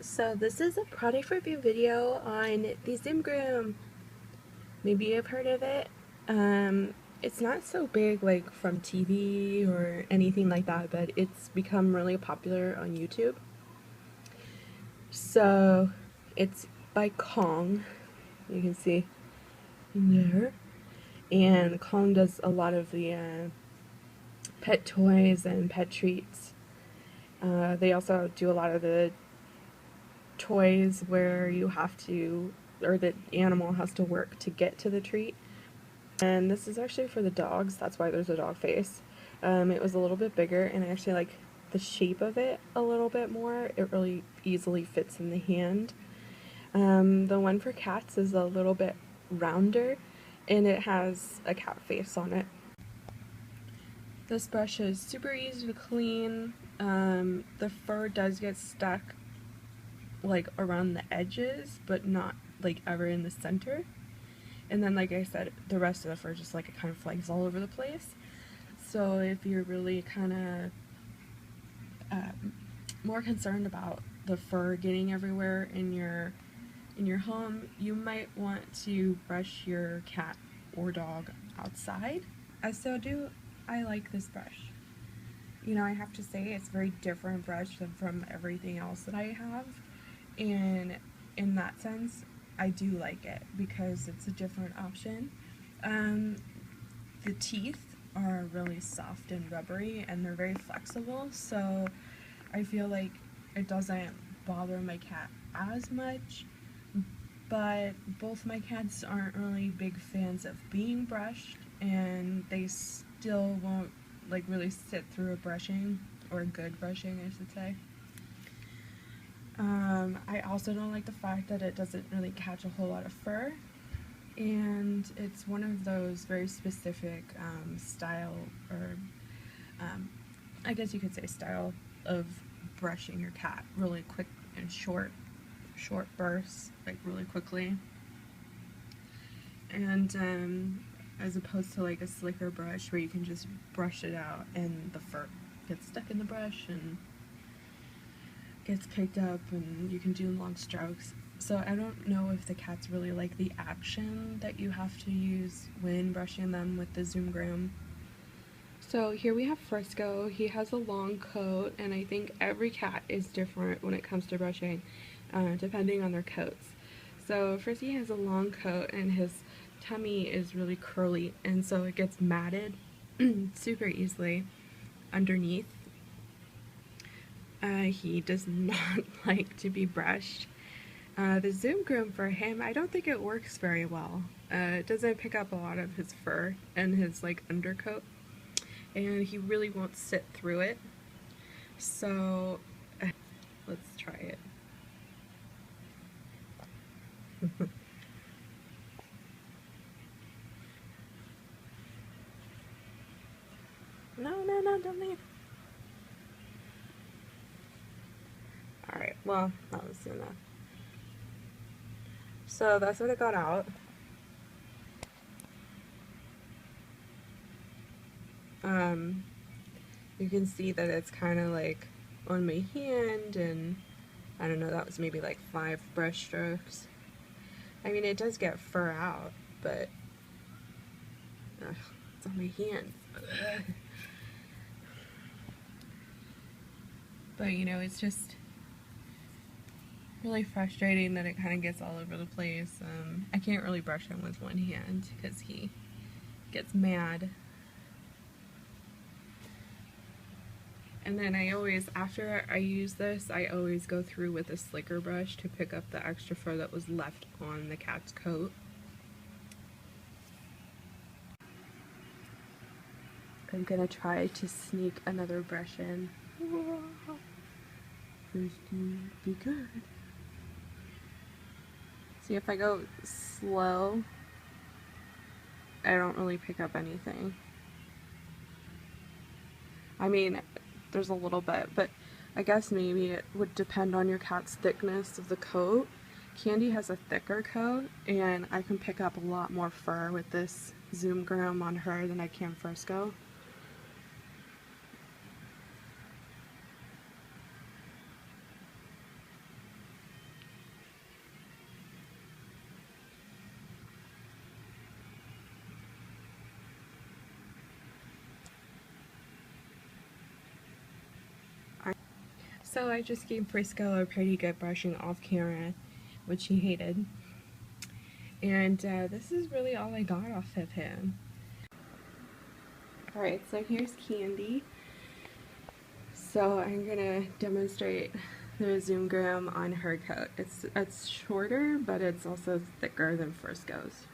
So this is a product review video on the Zoom Groom. Maybe you've heard of it. It's not so big like from TV or anything like that, but it's become really popular on YouTube. So it's by Kong. You can see there. And Kong does a lot of the pet toys and pet treats. They also do a lot of the toys where you have to, or the animal has to work to get to the treat. And this is actually for the dogs, that's why there's a dog face. It was a little bit bigger, and I actually like the shape of it a little bit more. It really easily fits in the hand. The one for cats is a little bit rounder, and it has a cat face on it. This brush is super easy to clean. The fur does get stuck like around the edges, but not like ever in the center. And then, like I said, the rest of the fur just like it kind of flags all over the place. So if you're really kind of more concerned about the fur getting everywhere in your home, you might want to brush your cat or dog outside. So do I like this brush. You know, I have to say it's a very different brush than from everything else that I have, and in that sense I do like it because it's a different option. The teeth are really soft and rubbery, and they're very flexible, so I feel like it doesn't bother my cat as much. But both my cats aren't really big fans of being brushed, and they still won't like really sit through a brushing, or a good brushing I should say. I also don't like the fact that it doesn't really catch a whole lot of fur, and it's one of those very specific style, or I guess you could say style of brushing your cat, really quick and short bursts, like really quickly. And as opposed to like a slicker brush where you can just brush it out and the fur gets stuck in the brush and gets picked up, and you can do long strokes. So I don't know if the cats really like the action that you have to use when brushing them with the Zoom Groom. So here we have Frisco. He has a long coat, and I think every cat is different when it comes to brushing, depending on their coats. So Frisky has a long coat, and his tummy is really curly, and so it gets matted super easily underneath. He does not like to be brushed. The Zoom Groom for him, I don't think it works very well. It doesn't pick up a lot of his fur and his like undercoat, and he really won't sit through it. So let's try it. No, don't leave. Alright, well, that was enough. So that's what it got out. You can see that it's kind of like on my hand, and I don't know, that was maybe like 5 brush strokes. I mean, it does get fur out, but it's on my hand. But you know, it's just really frustrating that it kind of gets all over the place. I can't really brush him with one hand because he gets mad. And then I always, after I use this, I always go through with a slicker brush to pick up the extra fur that was left on the cat's coat. I'm gonna try to sneak another brush in. Frisky, be good. See, if I go slow, I don't really pick up anything. I mean, there's a little bit, but I guess maybe it would depend on your cat's thickness of the coat. Candy has a thicker coat, and I can pick up a lot more fur with this Zoom Groom on her than I can Frisco. So I just gave Frisco a pretty good brushing off camera, which he hated. And this is really all I got off of him. Alright, so here's Candy. So I'm gonna demonstrate the Zoom Groom on her coat. It's shorter, but it's also thicker than Frisco's.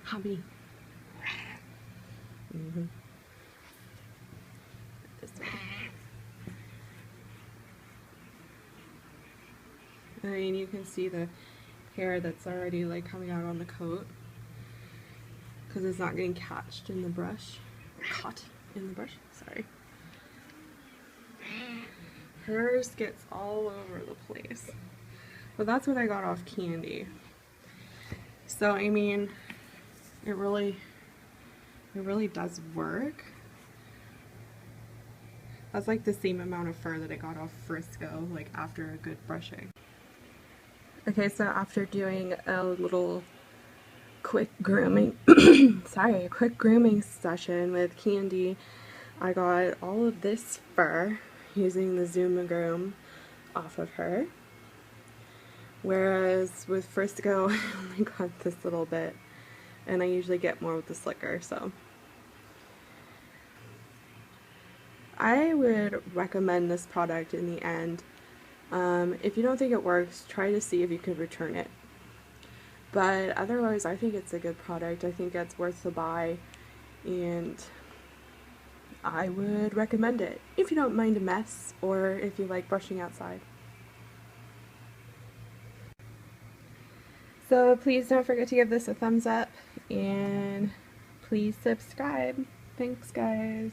Hobby. This way. I mean, you can see the hair that's already like coming out on the coat because it's not getting catched in the brush. Caught in the brush, sorry. Hers gets all over the place. But that's what I got off Candy. So I mean, it really does work. That's like the same amount of fur that I got off Frisco, like after a good brushing. Okay, so after doing a little quick grooming, sorry, a quick grooming session with Candy, I got all of this fur using the Zoom Groom off of her. Whereas with Frisco, I only got this little bit, and I usually get more with the slicker, so. I would recommend this product in the end. If you don't think it works, try to see if you could return it. But otherwise, I think it's a good product. I think it's worth the buy, and I would recommend it if you don't mind a mess or if you like brushing outside. So please don't forget to give this a thumbs up, and please subscribe. Thanks, guys.